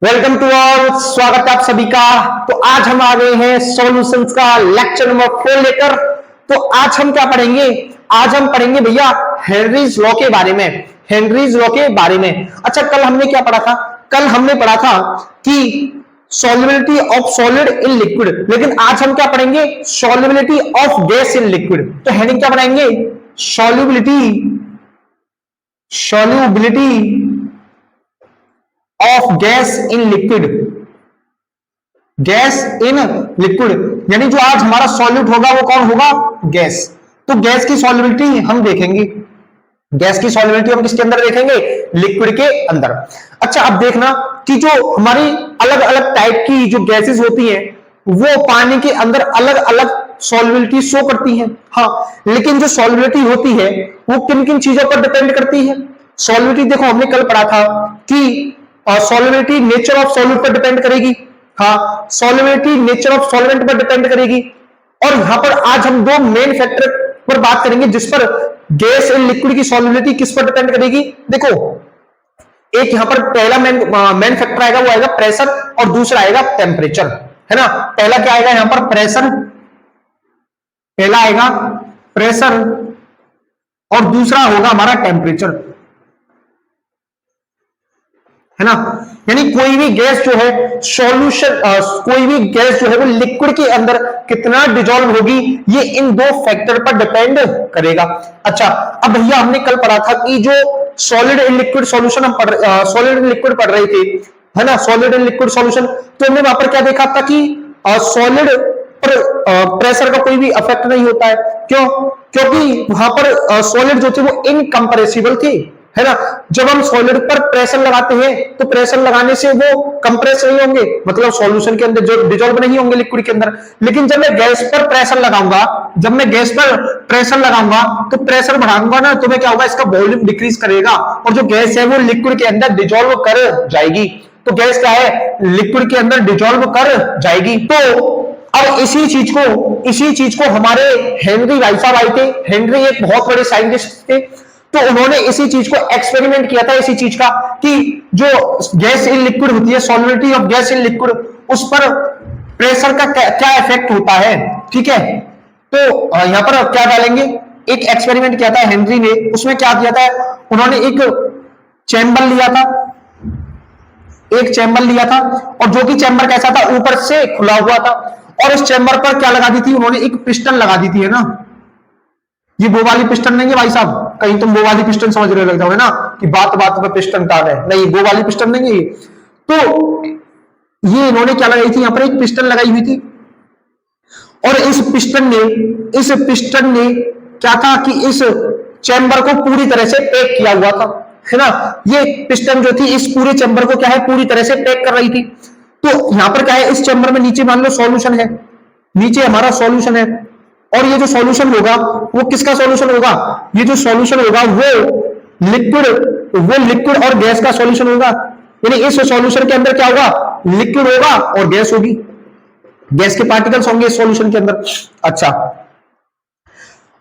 Welcome to all, स्वागत है आप सभी का। तो आज हम आ गए हैं सॉल्यूशंस का लेक्चर नंबर 4 लेकर। तो आज हम क्या पढ़ेंगे? आज हम पढ़ेंगे भैया हेनरीज लॉ के बारे में। हेनरीज लॉ के बारे में। अच्छा, कल हमने क्या पढ़ा था? कल हमने पढ़ा था कि solubility of solid in liquid, लेकिन आज हम क्या पढ़ेंगे? Solubility of gas in liquid. तो हेडिंग क्या बनाएंगे? Solubility solubility of gas in liquid. Gas in liquid यानी जो आज हमारा सॉल्यूट होगा वो कौन होगा? गैस। तो गैस की सॉल्युबिलिटी हम देखेंगे। गैस की सॉल्युबिलिटी हम किसके अंदर देखेंगे? लिक्विड के अंदर। अच्छा, अब देखना कि जो हमारी अलग अलग टाइप की जो गैसेस होती हैं वो पानी के अंदर अलग अलग सॉल्युबिलिटी शो करती हैं। हाँ, लेकिन जो सॉल्युबिलिटी होती है वो किन किन चीजों पर डिपेंड करती है? सॉल्युबिलिटी देखो, हमने कल पढ़ा था कि सॉल्युबिलिटी नेचर ऑफ सॉल्यूट पर डिपेंड करेगी। हाँ, सॉल्युबिलिटी नेचर ऑफ सॉल्वेंट पर डिपेंड करेगी। और यहां पर आज हम दो मेन फैक्टर पर बात करेंगे जिस पर गैस इन लिक्विड की सॉल्युबिलिटी किस पर डिपेंड करेगी। देखो, एक यहां पर पहला मेन फैक्टर आएगा, वो आएगा प्रेशर, और दूसरा आएगा टेम्परेचर, है ना। पहला क्या आएगा यहां पर? प्रेशर। पहला आएगा प्रेशर और दूसरा होगा हमारा टेम्परेचर, है ना। यानी कोई भी गैस जो है सॉल्यूशन, कोई भी गैस जो है वो लिक्विड के अंदर कितना डिजोल्व होगी, ये इन दो फैक्टर पर डिपेंड करेगा। अच्छा, अब भैया हमने कल पढ़ा था कि जो सॉलिड इन लिक्विड सॉल्यूशन हम सॉलिड इन लिक्विड पढ़ रहे थे, है ना, सॉलिड इन लिक्विड सॉल्यूशन। तो हमने वहां पर क्या देखा था कि सॉलिड पर प्रेशर का कोई भी इफेक्ट नहीं होता है। क्यों? क्योंकि वहां पर सॉलिड जो थे वो इनकंप्रेसिबल थे, है ना। जब हम सॉलिड पर प्रेशर लगाते हैं तो प्रेशर लगाने से वो कंप्रेस नहीं होंगे, मतलब सॉल्यूशन के अंदर जो डिजोल्व नहीं होंगे लिक्विड के अंदर। लेकिन जब मैं गैस पर प्रेशर लगाऊंगा, जब मैं गैस पर प्रेशर लगाऊंगा तो प्रेशर बढ़ाऊंगा ना, तो मैं क्या होगा? इसका वॉल्यूम डिक्रीज करेगा और जो गैस है वो लिक्विड के अंदर डिजोल्व कर जाएगी। तो गैस क्या है? लिक्विड के अंदर डिजोल्व कर जाएगी। तो अब इसी चीज को हमारे हेनरी भाई साहब आए थे। हेनरी एक बहुत बड़े साइंटिस्ट थे। तो उन्होंने इसी चीज को एक्सपेरिमेंट किया था, इसी चीज का, कि जो गैस इन लिक्विड होती है, solubility of gas in liquid, उस पर प्रेशर का क्या इफेक्ट होता है। ठीक है, तो यहां पर क्या डालेंगे? एक एक्सपेरिमेंट किया था हेनरी ने। उसमें क्या किया था? उन्होंने एक चैम्बर लिया था, एक चैम्बर लिया था, और जो कि चैम्बर कैसा था? ऊपर से खुला हुआ था। और इस चैम्बर पर क्या लगा दी थी उन्होंने? एक पिस्टन लगा दी थी, है ना। ये वो वाली पिस्टन नहीं है भाई साहब, कहीं तुम वो वाली पिस्टन समझ रहे लगता है ना कि बात बात में पिस्टन टाल है, नहीं, वो वाली पिस्टन नहीं है। तो ये इन्होंने क्या लगाई थी? यहां पर एक पिस्टन लगाई हुई थी, और इस पिस्टन ने क्या था कि इस चैम्बर को पूरी तरह से पैक किया हुआ था, है ना। ये पिस्टन जो थी इस पूरे चैम्बर को क्या है? पूरी तरह से पैक कर रही थी। तो यहां पर क्या है? इस चैम्बर में नीचे मान लो सॉल्यूशन है, नीचे हमारा सॉल्यूशन है, और ये जो सॉल्यूशन होगा वो किसका सॉल्यूशन होगा? ये जो सॉल्यूशन होगा वो लिक्विड और गैस का सॉल्यूशन होगा। यानी इस सॉल्यूशन के अंदर क्या होगा? लिक्विड होगा और गैस होगी, गैस के पार्टिकल्स होंगे इस सॉल्यूशन के अंदर। अच्छा,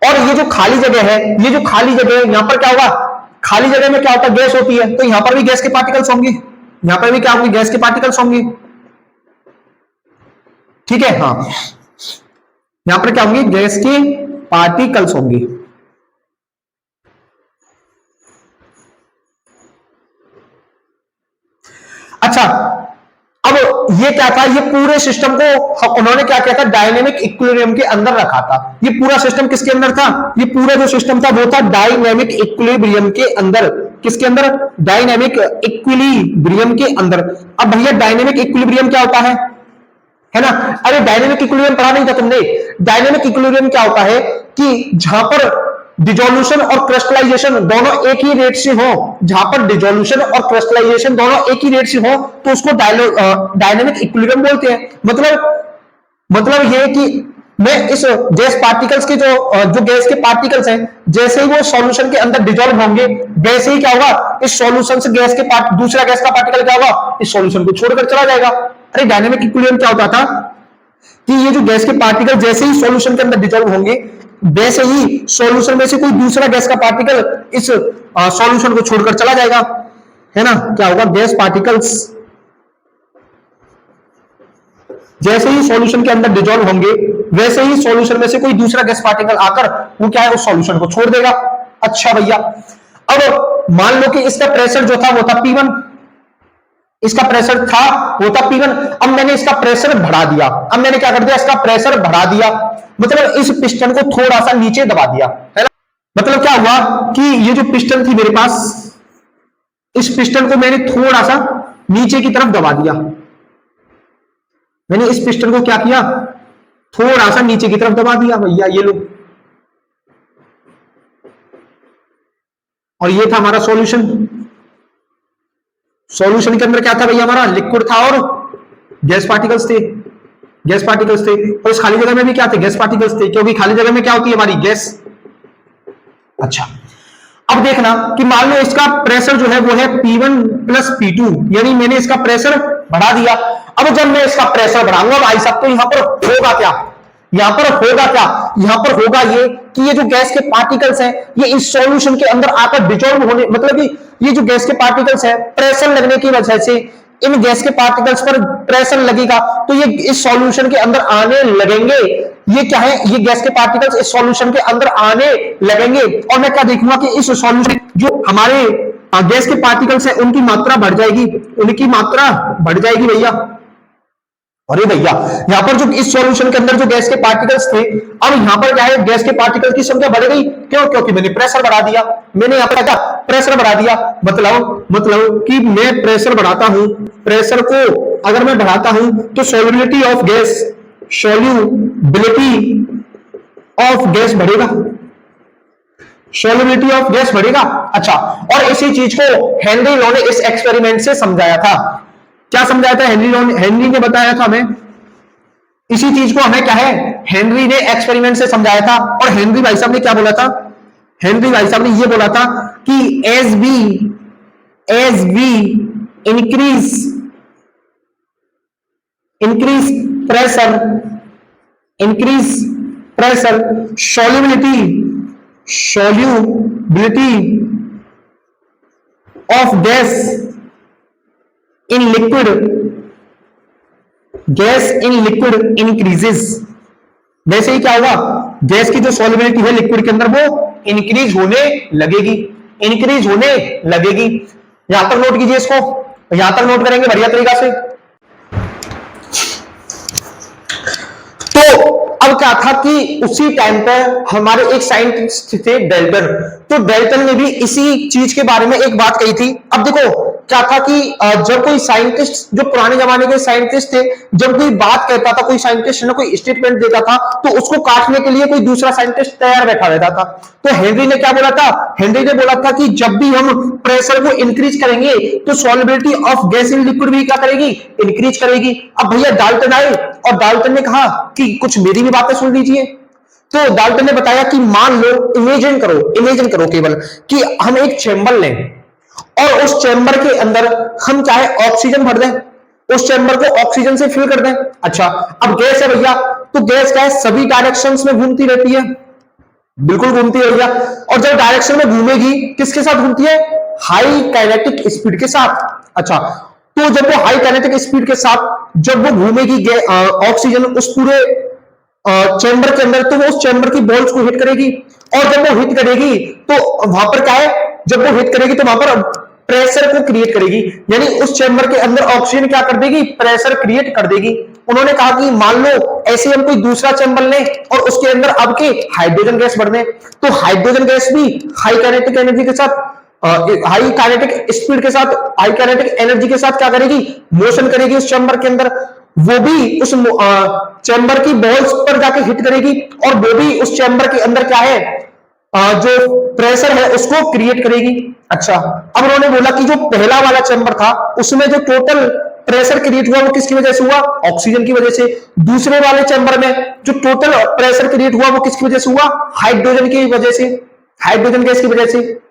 और ये जो खाली जगह है, ये जो खाली जगह है, यहां पर क्या होगा? खाली जगह में क्या होता है? गैस होती है, तो यहां पर भी गैस के पार्टिकल्स होंगे, यहां पर भी क्या होंगे? गैस के पार्टिकल्स होंगे। ठीक है, हाँ, यहां पर क्या होंगे? गैस के पार्टिकल्स होंगे। अच्छा, अब ये क्या था? ये पूरे सिस्टम को उन्होंने क्या किया था? डायनेमिक इक्विलिब्रियम के अंदर रखा था। ये पूरा सिस्टम किसके अंदर था? ये पूरा जो सिस्टम था वो था डायनेमिक इक्विलिब्रियम के अंदर। किसके अंदर? डायनेमिक इक्विलिब्रियम के अंदर। अब भैया डायनेमिक इक्विलिब्रियम क्या होता है ना। अरे डायनेमिक इक्विलिब्रियम पढ़ा नहीं था तुमने? डायनेमिक इक्विलिब्रियम क्या होता है कि जहां पर डिसोल्यूशन और क्रिस्टलाइजेशन दोनों एक ही रेट से हो, जहां पर डिसोल्यूशन और क्रिस्टलाइजेशन दोनों एक ही रेट से हो तो उसको डायनेमिक इक्विलिब्रियम बोलते हैं। मतलब ये कि मैं इस गैस पार्टिकल्स के जो गैस के पार्टिकल्स हैं, जैसे ही वो सॉल्यूशन के अंदर डिसॉल्व होंगे, वैसे ही क्या होगा? इस सॉल्यूशन से गैस के दूसरा गैस का पार्टिकल क्या होगा? इस सॉल्यूशन को छोड़कर चला जाएगा। अरे डायनेमिक इक्विलिब्रियम क्या होता था कि ये जो गैस के पार्टिकल जैसे ही सॉल्यूशन के अंदर डिसॉल्व होंगे, वैसे ही सॉल्यूशन में से कोई दूसरा गैस का पार्टिकल इस सॉल्यूशन को छोड़कर चला जाएगा, है ना। क्या होगा? गैस पार्टिकल्स जैसे ही सॉल्यूशन के अंदर डिजोल्व होंगे वैसे ही सॉल्यूशन में से कोई दूसरा गैस पार्टिकल आकर वो क्या है उस सॉल्यूशन को छोड़ देगा। अच्छा भैया, अब मान लो कि इसका प्रेशर जो था वो था P1, इसका प्रेशर था वो था P1। अब मैंने इसका प्रेशर बढ़ा दिया, अब मैंने क्या कर दिया, इसका प्रेशर बढ़ा दिया, मतलब इस पिस्टन को थोड़ा सा नीचे दबा दिया, है ना। मतलब क्या हुआ कि ये जो पिस्टन थी मेरे पास, इस पिस्टन को मैंने थोड़ा सा नीचे की तरफ दबा दिया। मैंने इस पिस्टन को क्या किया, थोड़ा सा नीचे की तरफ दबा दिया भैया, ये लो। और ये था हमारा सॉल्यूशन। सॉल्यूशन के अंदर क्या था भैया, हमारा लिक्विड था और गैस पार्टिकल्स थे, गैस पार्टिकल्स थे। और इस खाली जगह में भी क्या थे, गैस पार्टिकल्स थे, क्योंकि खाली जगह में क्या होती है हमारी, गैस। अच्छा, अब देखना कि मान लो इसका प्रेशर जो है वो है P1 प्लस P2, यानी मैंने इसका प्रेशर बढ़ा दिया। अब जब मैं इसका प्रेशर बढ़ाऊंगा भाई साहब, तो यहां पर होगा क्या, यहां पर होगा क्या, यहां पर होगा ये कि ये जो गैस के पार्टिकल्स हैं ये इस सॉल्यूशन के अंदर आकर डिसॉल्व होने, मतलब कि ये जो गैस के पार्टिकल्स हैं प्रेशर लगने की वजह से इन गैस के पार्टिकल्स पर प्रेशर लगेगा तो ये इस सॉल्यूशन के अंदर आने लगेंगे। ये क्या है, ये गैस के पार्टिकल्स इस सॉल्यूशन के अंदर आने लगेंगे और मैं क्या देखूंगा कि इस सॉल्यूशन जो हमारे गैस के पार्टिकल्स है उनकी मात्रा बढ़ जाएगी, उनकी मात्रा बढ़ जाएगी भैया। अरे भैया, यहां पर जो इस सॉल्यूशन के अंदर जो गैस के पार्टिकल्स थे, अब यहां पर क्या है, गैस के पार्टिकल की संख्या बढ़ गई। क्यों, क्योंकि मैंने प्रेशर बढ़ा दिया, मैंने यहां पर क्या प्रेशर बढ़ा दिया। मतलब कि मैं प्रेशर बढ़ाता हूं, प्रेशर को अगर मैं बढ़ाता हूं तो solubility of gas, solubility of gas बढ़ेगा, सॉल्युबिलिटी ऑफ गैस बढ़ेगा। अच्छा, और इसी चीज को हेनरी लॉ ने इस एक्सपेरिमेंट से समझाया था। क्या समझाया था हेनरी लॉ ने, हेनरी ने बताया था हमें, इसी चीज को हमें क्या है हेनरी ने एक्सपेरिमेंट से समझाया था। और हेनरी भाई साहब ने क्या बोला था, हेनरी भाई साहब ने ये बोला था कि as we increase pressure solubility of gas in liquid increases। वैसे ही क्या होगा, गैस की जो सॉल्युबिलिटी है लिक्विड के अंदर वो इंक्रीज होने लगेगी, इंक्रीज होने लगेगी। यहां तक नोट कीजिए इसको, यहां तक नोट करेंगे बढ़िया तरीका से। तो अब क्या था कि उसी टाइम पर हमारे एक साइंटिस्ट थे डेल्टन, तो डेल्टन ने भी इसी चीज के बारे में एक बात कही थी। अब देखो क्या था कि जब कोई साइंटिस्ट, जो पुराने जमाने के साइंटिस्ट थे, जब कोई बात कहता था, कोई साइंटिस्ट ने कोई स्टेटमेंट देता था तो उसको काटने के लिए कोई दूसरा साइंटिस्ट तैयार बैठा रहता था। तो हेनरी ने क्या बोला था, हेनरी ने बोला था कि जब भी हम प्रेशर को इंक्रीज करेंगे तो solubility of gas in liquid भी क्या करेगी, इंक्रीज करेगी। अब भैया डाल्टन आए और डाल्टन ने कहा कि कुछ मेरी भी बातें सुन लीजिए। तो डाल्टन ने बताया कि मान लो, इमेजिन करो केवल कि हम एक चैम्बर लें और उस चैम्बर के अंदर हम चाहे ऑक्सीजन भर दें, उस चैम्बर को ऑक्सीजन से फिल कर दें। अच्छा, अब गैस है भैया, तो गैस क्या है, सभी डायरेक्शंस में घूमती रहती है, बिल्कुल घूमती है भैया। और जब डायरेक्शन में घूमेगी किसके साथ घूमती है, हाई काइनेटिक स्पीड के साथ। अच्छा, तो जब वो हाई काइनेटिक स्पीड के साथ जब वो घूमेगी ऑक्सीजन उस पूरे चैम्बर के अंदर, तो वो उस चैम्बर की बॉल्स को हिट करेगी। और जब वो हिट करेगी तो वहां पर क्या है, जब वो हिट करेगी तो वहां पर प्रेशर को क्रिएट करेगी, यानी उस चैम्बर के अंदर ऑक्सीजन क्या कर देगी, प्रेशर क्रिएट कर देगी। उन्होंने कहा कि मान लो ऐसे हम कोई दूसरा चैम्बर लें और उसके अंदर अब के हाइड्रोजन गैस भर दें, तो हाइड्रोजन गैस भी हाई काइनेटिक एनर्जी के साथ, हाई काइनेटिक स्पीड के साथ, हाई काइनेटिक एनर्जी के साथ क्या करेगी, मोशन करेगी उस चैम्बर के अंदर। वो भी उस चैम्बर की बॉल्स पर जाके हिट करेगी और वो भी उस चैम्बर के अंदर क्या है, जो प्रेशर है उसको क्रिएट करेगी। अच्छा, अब उन्होंने बोला कि जो पहला वाला चैम्बर था उसमें जो टोटल प्रेशर क्रिएट हुआ वो किसकी वजह से हुआ, ऑक्सीजन की वजह से। दूसरे वाले चैम्बर में जो टोटल प्रेशर क्रिएट हुआ वो किसकी वजह से हुआ, हाइड्रोजन की वजह से, हाइड्रोजन गैस की वजह से।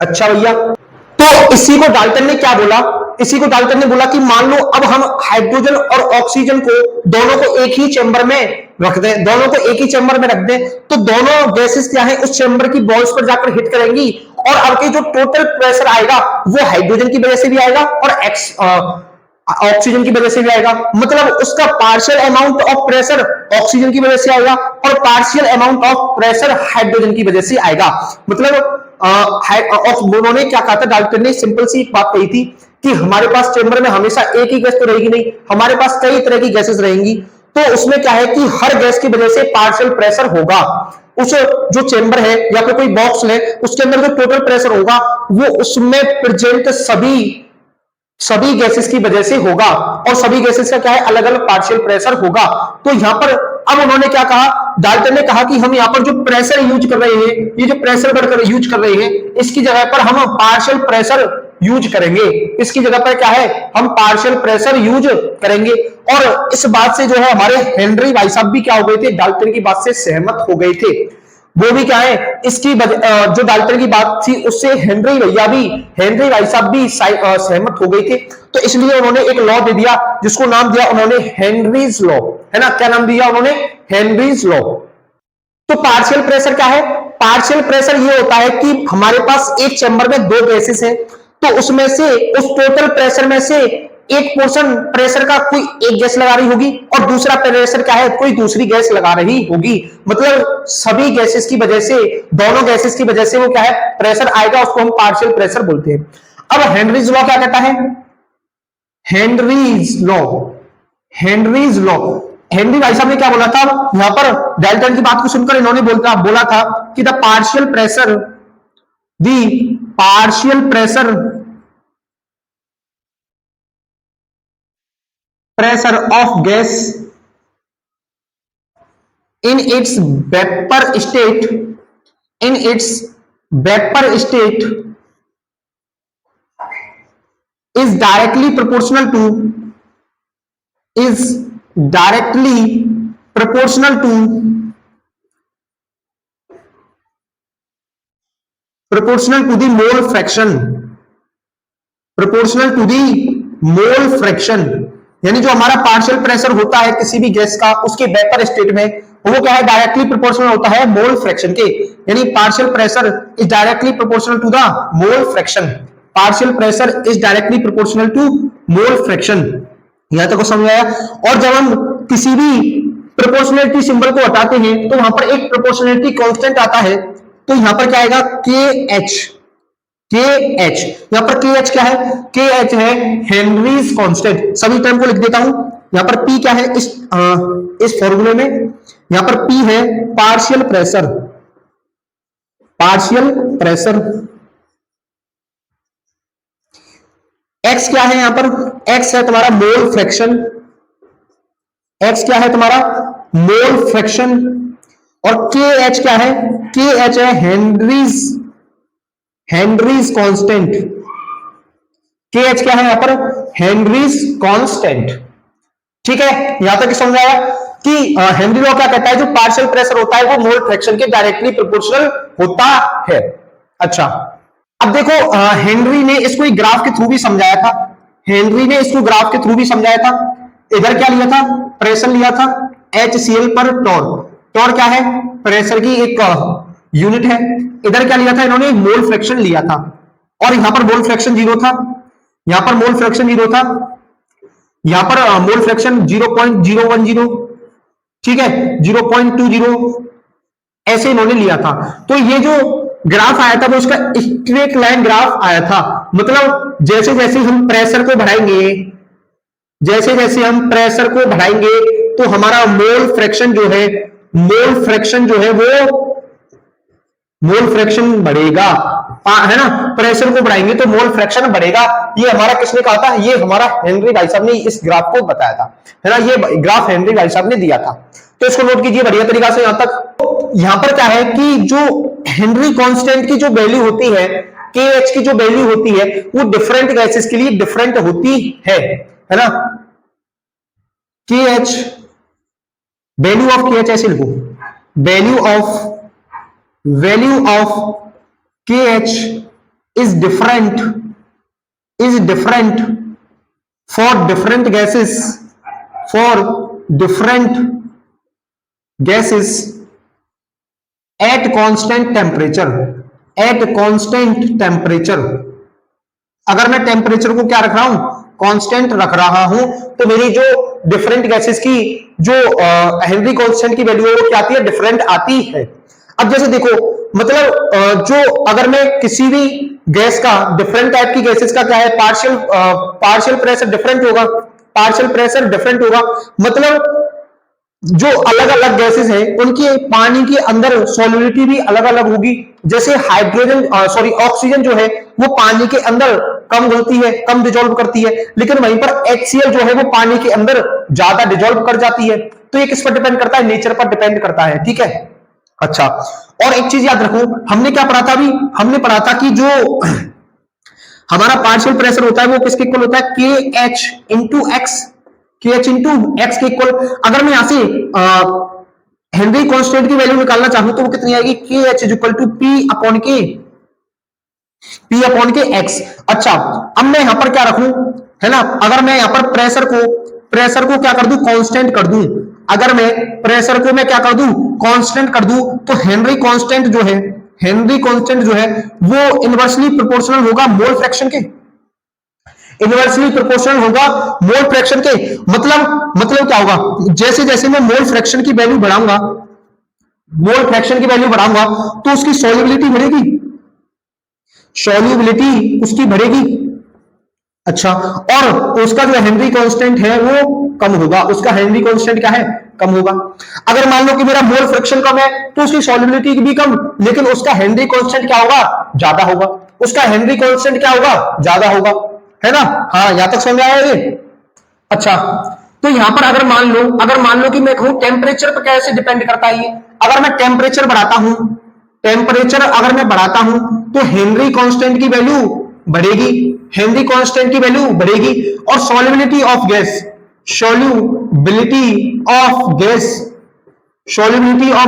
अच्छा भैया, तो इसी को डाल्टन ने क्या बोला, इसी को डाल्टन ने बोला कि मान लो अब हम हाइड्रोजन और ऑक्सीजन को दोनों को एक ही चैम्बर में रख दें, दोनों को एक ही चैम्बर में रख दें, तो दोनों गैसेस क्या है उस चैम्बर की बॉल्स पर जाकर हिट करेंगी और अब के जो टोटल प्रेशर आएगा वो हाइड्रोजन की वजह से भी आएगा और ऑक्सीजन की वजह से भी आएगा, मतलब उसका partial amount of pressure oxygen की वजह से आएगा और partial amount of pressure hydrogen की वजह से आएगा। मतलब उन्होंने क्या कहा था, डाल्टन ने सिंपल सी बात कही थी कि हमारे पास चेंबर में हमेशा एक ही गैस तो रहेगी नहीं, हमारे पास कई तरह की गैसेस रहेंगी, तो उसमें क्या है कि हर गैस की वजह से पार्शियल प्रेशर होगा। उस जो चेंबर है या फिर कोई बॉक्स है उसके अंदर जो टोटल प्रेशर होगा वो उसमें प्रेजेंट सभी गैसेस की वजह से होगा, और सभी गैसेस का क्या है, अलग अलग पार्शियल प्रेशर होगा। तो यहां पर अब उन्होंने क्या कहा, डाल्टन ने कहा कि हम यहां पर जो प्रेशर यूज कर रहे हैं, ये जो प्रेशर बढ़कर यूज कर रहे हैं, इसकी जगह पर हम पार्शियल प्रेशर यूज करेंगे, इसकी जगह पर क्या है, हम पार्शियल प्रेशर यूज करेंगे। और इस बात से जो है हमारे हेनरी भाई साहब भी क्या हो गए थे, डाल्टन की बात से सहमत हो गए थे। वो भी क्या है, इसकी जो डाल्टन की बात थी उससे हेनरी भाई साहब भी सहमत हो गए थे। तो इसलिए उन्होंने एक लॉ दे दिया जिसको नाम दिया उन्होंने हेनरीज लॉ, है ना, क्या नाम दिया उन्होंने, हेनरीज लॉ। तो पार्शियल प्रेशर क्या है, पार्शियल प्रेशर ये होता है कि हमारे पास एक चैम्बर में दो गैसेस है, तो उसमें से उस टोटल प्रेशर में से एक पोर्शन प्रेशर का कोई एक गैस लगा रही होगी और दूसरा प्रेशर क्या है, कोई दूसरी गैस लगा रही होगी। मतलब सभी गैसेस की वजह से, दोनों गैसेस की वजह से वो क्या है, प्रेशर आएगा, उसको हम पार्शियल प्रेशर बोलते हैं। अब हेनरीज लॉ क्या कहता है, Henry's law, Henry's law, Henry भाई साहब ने क्या बोला था, यहां पर डाल्टन की बात को सुनकर इन्होंने बोला था कि the partial pressure of gas in its vapor state is directly proportional to the mole fraction, यानी जो हमारा पार्शियल प्रेशर होता है किसी भी गैस का उसके वेपर स्टेट में, वो क्या है, डायरेक्टली प्रोपोर्शनल होता है मोल फ्रैक्शन के, यानी partial pressure is directly proportional to the mole fraction, partial pressure is directly proportional to mole fraction. यहां तक समझ आया। और जब हम किसी भी प्रोपोर्शनलिटी सिंबल को हटाते हैं तो वहां पर एक प्रोपोर्शनलिटी कांस्टेंट आता है, तो यहां पर क्या आएगा, KH, यहां पर KH क्या है, KH है हेनरीज कांस्टेंट। सभी टर्म को लिख देता हूं, यहां पर P क्या है इस फॉर्मूले में, यहां पर P है पार्शियल प्रेशर, X क्या है, यहां पर X है तुम्हारा मोल फ्रैक्शन, X क्या है तुम्हारा मोल फ्रैक्शन, और KH क्या है, KH है हेनरीज कांस्टेंट, KH क्या है यहां पर, हेनरीज कांस्टेंट। ठीक है, यहां तक समझ आया कि हेनरी लॉ क्या कहता है, जो पार्शियल प्रेशर होता है वो मोल फ्रैक्शन के डायरेक्टली प्रोपोर्शनल होता है। अच्छा, अब देखो हेनरी ने इसको एक ग्राफ के थ्रू भी समझाया था, इधर क्या लिया था, प्रेशर लिया था HCl पर टॉर क्या है, प्रेशर की एक यूनिट है। इधर क्या लिया था इन्होंने, मोल फ्रैक्शन लिया था, और यहां पर मोल फ्रैक्शन 0 था, यहां पर मोल फ्रैक्शन 0.010, ठीक है, 0.20 ऐसे इन्होंने लिया था। तो ये जो ग्राफ आया था वो उसका स्ट्रेट लाइन ग्राफ आया था, मतलब जैसे जैसे हम प्रेशर को बढ़ाएंगे तो हमारा मोल फ्रैक्शन जो है मोल फ्रैक्शन बढ़ेगा, है ना, प्रेशर को बढ़ाएंगे तो मोल फ्रैक्शन बढ़ेगा। ये हमारा किसने कहा था, ये हमारा हेनरी भाई साहब ने इस ग्राफ को बताया था, है ना, ये ग्राफ हेनरी भाई साहब ने दिया था। तो इसको नोट कीजिए बढ़िया तरीका से। यहां तक यहां पर क्या है कि जो हेनरी कांस्टेंट की जो वैल्यू होती है, KH की जो वैल्यू होती है वो डिफरेंट गैसेस के लिए डिफरेंट होती है ना। KH, वैल्यू ऑफ KH ऐसे लिखो, value of KH is different for different gases at constant temperature। अगर मैं टेम्परेचर को क्या रख रहा हूं, कांस्टेंट रख रहा हूं तो मेरी जो डिफरेंट गैसेस की जो हेनरी कांस्टेंट की वैल्यू है वो क्या आती है, डिफरेंट आती है। अब जैसे देखो मतलब जो अगर मैं किसी भी गैस का डिफरेंट टाइप की गैसेस का क्या है, पार्शियल प्रेशर डिफरेंट होगा, पार्शियल प्रेशर डिफरेंट होगा, मतलब जो अलग अलग गैसेस हैं उनके पानी के अंदर सॉल्युबिलिटी भी अलग अलग होगी। जैसे हाइड्रोजन सॉरी ऑक्सीजन जो है वो पानी के अंदर कम घुलती है, कम डिजोल्व करती है, लेकिन वहीं पर HCl जो है वो पानी के अंदर ज्यादा डिजोल्व कर जाती है। तो ये किस पर डिपेंड करता है, नेचर पर डिपेंड करता है, ठीक है। अच्छा, और एक चीज याद रखो, हमने क्या पढ़ा था अभी, हमने पढ़ा था कि जो हमारा पार्शियल प्रेशर होता है वो किसके इक्वल होता है, KH into x, KH into x के इक्वल। अगर मैं यहां से हेनरी कांस्टेंट की वैल्यू निकालना चाहूं तो वो कितनी आएगी, KH is equal to P upon K X. अच्छा, अब मैं यहां पर क्या रखूं, है ना, अगर मैं यहां पर प्रेशर को क्या कर दूं, कांस्टेंट कर दूं, अगर मैं प्रेशर को मैं क्या कर दूं, कांस्टेंट कर दूं, तो हेनरी कांस्टेंट जो है वो इनवर्सली प्रोपोर्शनल होगा मोल फ्रैक्शन के, इनवर्सली प्रोपोर्शनल होगा मोल फ्रैक्शन के। मतलब क्या होगा, जैसे जैसे मैं मोल फ्रैक्शन की वैल्यू बढ़ाऊंगा, तो उसकी सॉल्युबिलिटी बढ़ेगी, उसकी बढ़ेगी। अच्छा, और उसका जो हेनरी कांस्टेंट है वो कम होगा, उसका हेनरी कांस्टेंट क्या है, कम होगा। अगर मान लो कि मेरा मोल फ्रैक्शन कम है तो उसकी सॉल्युबिलिटी भी कम, लेकिन उसका हेनरी कांस्टेंट क्या होगा, ज्यादा होगा, उसका हेनरी कांस्टेंट क्या होगा, ज्यादा होगा, है ना। हाँ, यहां तक समझ आया ये। अच्छा, तो यहां पर अगर मान लो कि मैं कहूं टेम्परेचर पर कैसे डिपेंड करता है ये, अगर मैं टेम्परेचर अगर मैं बढ़ाता हूं तो हेनरी कांस्टेंट की वैल्यू बढ़ेगी, और सॉल्युबिलिटी ऑफ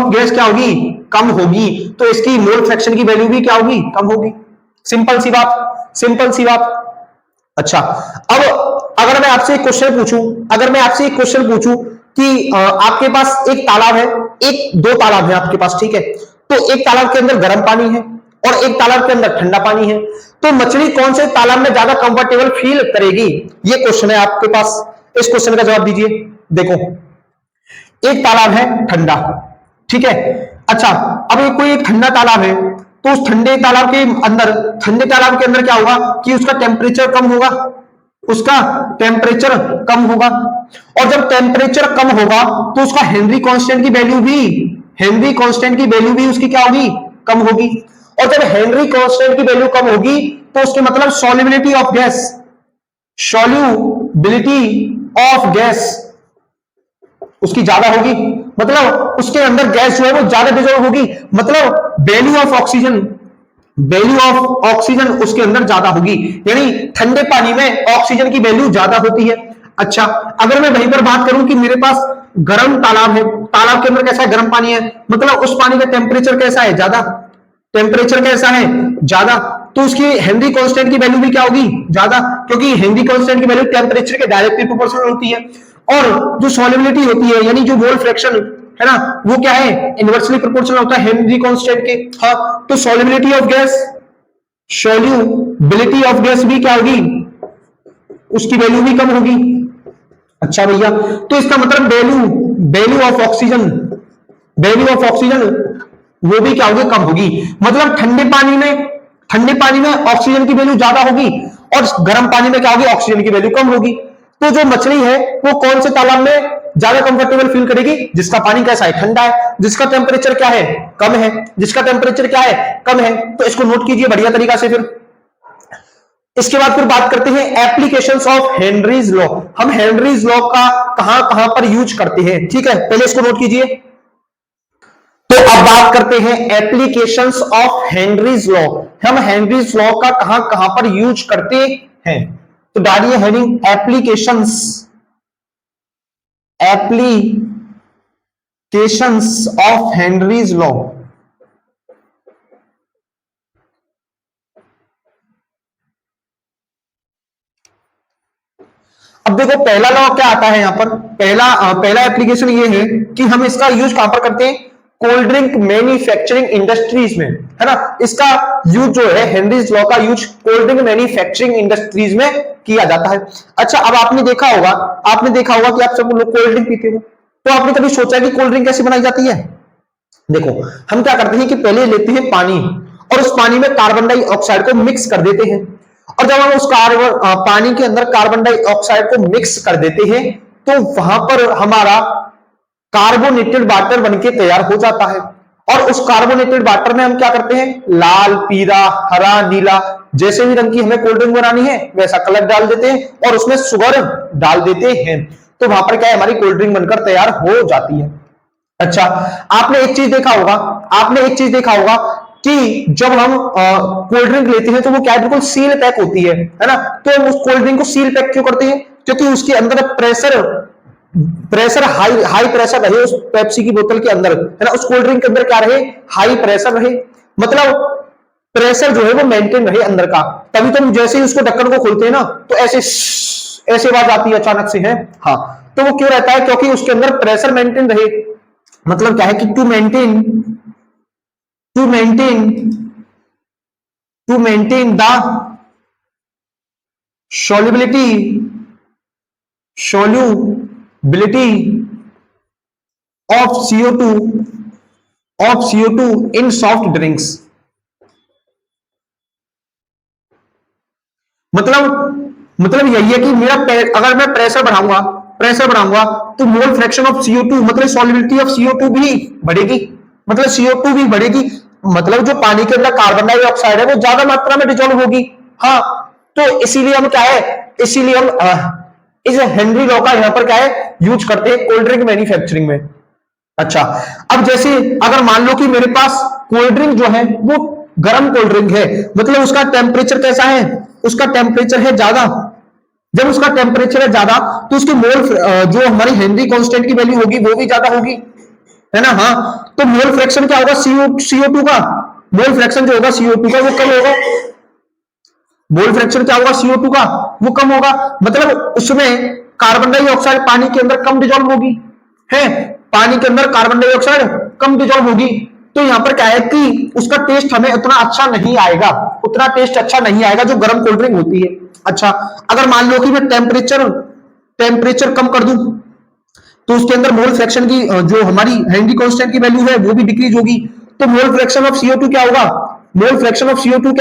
गैस क्या होगी, कम होगी, तो इसकी मोल फ्रैक्शन की वैल्यू भी क्या होगी, कम होगी। सिंपल सी बात। अच्छा, अब अगर मैं आपसे एक क्वेश्चन पूछूं कि आपके पास एक तालाब है, दो तालाब है आपके पास, ठीक है, तो एक तालाब के अंदर गर्म पानी है और एक तालाब के अंदर ठंडा पानी है, तो मछली कौन से तालाब में ज्यादा कंफर्टेबल फील करेगी, ये क्वेश्चन है आपके पास। इस क्वेश्चन का जवाब दीजिए। देखो, एक तालाब है ठंडा, ठीक है। अच्छा, अब कोई एक ठंडा तालाब है, तो उस ठंडे तालाब के अंदर क्या होगा कि उसका टेम्परेचर कम होगा, और जब टेम्परेचर कम होगा तो उसका हेनरी कांस्टेंट की वैल्यू भी उसकी क्या होगी, कम होगी। और जब हेनरी कांस्टेंट की वैल्यू कम होगी तो उसके मतलब सॉल्युबिलिटी ऑफ गैस उसकी ज्यादा होगी, मतलब उसके अंदर गैस जो है वो ज्यादा डिजोल्व होगी, मतलब वैल्यू ऑफ ऑक्सीजन उसके अंदर ज्यादा होगी, यानी ठंडे पानी में ऑक्सीजन की वैल्यू ज्यादा होती है। अच्छा, अगर मैं वहीं पर बात करूं कि मेरे पास गर्म तालाब है, तालाब के अंदर कैसा है, गर्म पानी है, मतलब उस पानी का टेम्परेचर कैसा है, ज्यादा, तो उसकी हेनरी कांस्टेंट की वैल्यू भी क्या होगी, ज्यादा, क्योंकि हेनरी कांस्टेंट की वैल्यू टेम्परेचर के डायरेक्टली प्रोपोर्शनल होती है। और जो सॉल्युबिलिटी होती है, यानी जो मोल फ्रैक्शन है ना, वो क्या है, इनवर्सली प्रोपोर्शनल होता है हेनरी कांस्टेंट के। हाँ, तो सॉल्युबिलिटी ऑफ गैस भी क्या होगी, उसकी वैल्यू भी कम होगी। अच्छा भैया, तो इसका मतलब वैल्यू ऑफ ऑक्सीजन वो भी क्या होगी, कम होगी। मतलब ठंडे पानी में ऑक्सीजन की वैल्यू ज्यादा होगी और गर्म पानी में क्या होगी, ऑक्सीजन की वैल्यू कम होगी। तो जो मछली है वो कौन से तालाब में ज्यादा कंफर्टेबल फील करेगी, जिसका पानी कैसा है, ठंडा है, जिसका टेम्परेचर क्या है, कम है। तो इसको नोट कीजिए बढ़िया तरीका से। फिर इसके बाद फिर बात करते हैं एप्लीकेशंस ऑफ हेनरीज लॉ। हम हेनरीज लॉ का कहां पर यूज करते हैं, ठीक है, पहले इसको नोट कीजिए। तो अब बात करते हैं एप्लीकेशंस ऑफ हेनरीज लॉ। हम हेनरीज लॉ का कहां पर यूज करते हैं, तो डालिए heading applications of Henry's law. अब देखो पहला लॉ क्या आता है यहां पर, पहला एप्लीकेशन ये है कि हम इसका यूज कहां पर करते हैं, कोल्ड ड्रिंक मैन्युफैक्चरिंग इंडस्ट्रीज में, है ना। इसका यूज जो है हेनरीज लॉ का use cold drink manufacturing industries में किया जाता है। अच्छा, अब आपने देखा होगा कि आप सब लोग कोल्ड ड्रिंक पीते हो, तो आपने कभी सोचा कि कोल्ड ड्रिंक कैसे बनाई जाती है? देखो, हम क्या करते हैं कि पहले लेते हैं पानी, और उस पानी में कार्बन डाइऑक्साइड को मिक्स कर देते हैं, और जब हम उस पानी के अंदर कार्बन डाइऑक्साइड को मिक्स कर देते हैं, तो वहां पर हमारा कार्बोनेटेड वाटर बनके तैयार हो जाता है। और उस कार्बोनेटेड वाटर में हम क्या करते हैं, लाल, पीला, हरा, नीला, जैसे भी रंग की हमें कोल्ड ड्रिंक बनानी है वैसा कलर डाल देते हैं और उसमें शुगर डाल देते हैं, तो वहां पर क्या है, हमारी कोल्ड ड्रिंक बनकर तैयार हो जाती है। अच्छा, आपने एक चीज देखा होगा कि जब हम कोल्ड ड्रिंक लेते हैं तो वो क्या है, बिल्कुल सील पैक होती है ना? तो हम उस कोल्ड ड्रिंक को सील पैक क्यों करते हैं? क्योंकि उसके अंदर प्रेशर हाई प्रेशर रहे उस पेप्सी की बोतल के अंदर, है ना? उस कोल्ड ड्रिंक के अंदर क्या रहे, हाई प्रेशर रहे, मतलब प्रेशर जो है वो मेंटेन रहे अंदर का। तभी तुम जैसे ही उसको ढक्कन को खोलते हैं ना, तो ऐसे आवाज आती है अचानक से, है हाँ। तो वो क्यों रहता है? क्योंकि उसके अंदर प्रेशर मेंटेन रहे। मतलब क्या है कि to maintain the solubility of CO2 in soft drinks। मतलब यही है कि अगर मैं प्रेशर बढ़ाऊंगा तो मोल फ्रैक्शन ऑफ CO2 मतलब सॉल्युबिलिटी ऑफ CO2 भी बढ़ेगी, मतलब CO2 भी बढ़ेगी, मतलब जो पानी के अंदर कार्बन डाइऑक्साइड है वो ज्यादा मात्रा में डिसॉल्व होगी। हाँ, तो इसीलिए हम क्या है, इस हेनरी लॉ का यहां पर क्या है, यूज करते हैं कोल्ड ड्रिंक मैन्युफैक्चरिंग में। अच्छा, अब जैसे अगर मान लो कि मेरे पास कोल्ड ड्रिंक जो है वो गर्म कोल्ड ड्रिंक है, मतलब उसका टेम्परेचर कैसा है, उसका टेम्परेचर है ज्यादा। जब उसका टेम्परेचर है ज्यादा तो उसकी मोल जो हमारी हेनरी कांस्टेंट की वैल्यू होगी वो भी ज्यादा होगी, है ना? हाँ, तो मोल फ्रैक्शन क्या होगा, CO2 का मोल फ्रैक्शन जो होगा CO2 का वो कम होगा। मोल फ्रैक्शन क्या होगा, CO2 का वो कम होगा, मतलब उसमें कार्बन डाइऑक्साइड पानी के अंदर कम डिसॉल्व होगी, है पानी के अंदर कार्बन डाइऑक्साइड कम डिसॉल्व होगी। तो यहां पर क्या है कि उसका टेस्ट हमें उतना अच्छा नहीं आएगा जो गर्म कोल्ड ड्रिंक होती है। अच्छा, अगर मान लो कि मैं टेम्परेचर कम कर दूं तो उसके अंदर मोल फ्रैक्शन की जो हमारी हेनरी कांस्टेंट की वैल्यू है वो भी डिक्रीज होगी, तो मोल फ्रैक्शन ऑफ CO2 क्या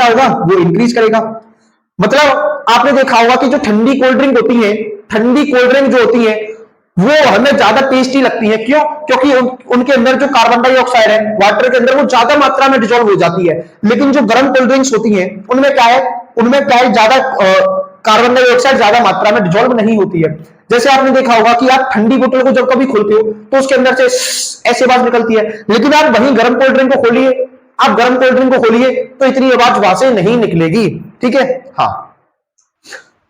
होगा, वो इंक्रीज करेगा। मतलब आपने देखा होगा कि जो ठंडी कोल्ड ड्रिंक जो होती है वो हमें ज्यादा टेस्टी लगती है। क्यों? क्योंकि उनके अंदर जो कार्बन डाइऑक्साइड है वाटर के अंदर वो ज्यादा मात्रा में डिसॉल्व हो जाती है। लेकिन जो गर्म कोल्ड ड्रिंक्स होती हैं उनमें क्या है ज्यादा कार्बन डाइऑक्साइड ज्यादा मात्रा में डिसॉल्व नहीं होती है। जैसे आपने देखा होगा कि आप ठंडी बोतल को जब कभी खोलते हो तो उसके अंदर से ऐसी आवाज निकलती है, लेकिन आप वहीं गर्म कोल्ड ड्रिंक को खोलिए तो इतनी आवाज वहां से नहीं निकलेगी। ठीक है, हाँ।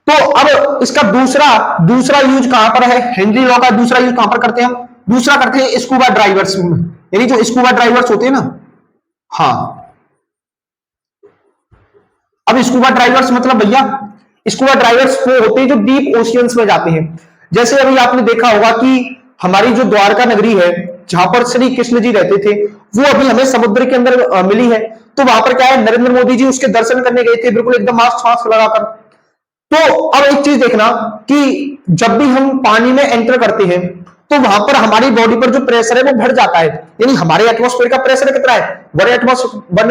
तो अब इसका दूसरा यूज कहां पर है, हेनरी लॉ का दूसरा यूज कहां पर करते हैं हम? दूसरा करते हैं स्कूबा ड्राइवर्स में, यानी जो स्कूबा ड्राइवर्स होते हैं ना, हाँ। अब स्कूबा ड्राइवर्स मतलब भैया, स्कूबा ड्राइवर्स वो होते हैं जो डीप ओशियंस में जाते हैं। जैसे अभी आपने देखा होगा कि हमारी जो द्वारका नगरी है जहां पर श्री कृष्ण जी रहते थे वो अभी हमें समुद्र के अंदर मिली है। तो वहां पर क्या है, नरेंद्र मोदी जी उसके दर्शन करने गए थे, बिल्कुल एकदम मास्क लगाकर। तो अब एक चीज देखना कि जब भी हम पानी में एंटर करते हैं तो वहां पर हमारी बॉडी पर जो प्रेशर है वो बढ़ जाता है, यानी हमारे एटमॉस्फेयर का प्रेशर कितना है, 1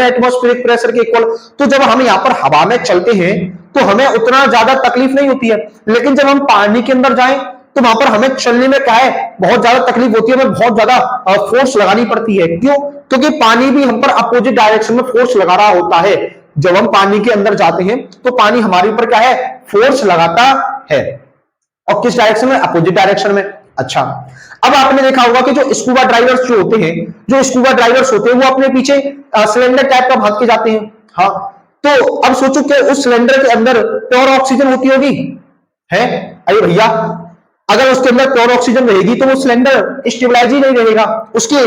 एटमॉस्फेरिक प्रेशर के इक्वल। तो जब हम यहाँ पर हवा में चलते हैं तो हमें उतना ज्यादा तकलीफ नहीं होती है, लेकिन जब हम पानी के अंदर जाएं तो वहां पर हमें चलने में क्या है, बहुत ज्यादा तकलीफ होती है, हमें बहुत ज्यादा फोर्स लगानी पड़ती है। क्यों? क्योंकि पानी भी हम पर अपोजिट डायरेक्शन में फोर्स लगा रहा होता है। जब हम पानी के अंदर जाते हैं तो पानी हमारे ऊपर क्या है, फोर्स लगाता है, और किस डायरेक्शन में, अपोजिट डायरेक्शन में। अच्छा, अब आपने देखा होगा कि जो स्कूबा ड्राइवर्स होते हैं वो अपने पीछे सिलेंडर टाइप का भाग के जाते हैं। हाँ, तो अब सोचो कि उस सिलेंडर के अंदर प्योर ऑक्सीजन होती होगी, है? अरे भैया, अगर उसके अंदर प्योर ऑक्सीजन रहेगी तो वो सिलेंडर स्टेबलाइज ही नहीं रहेगा, उसके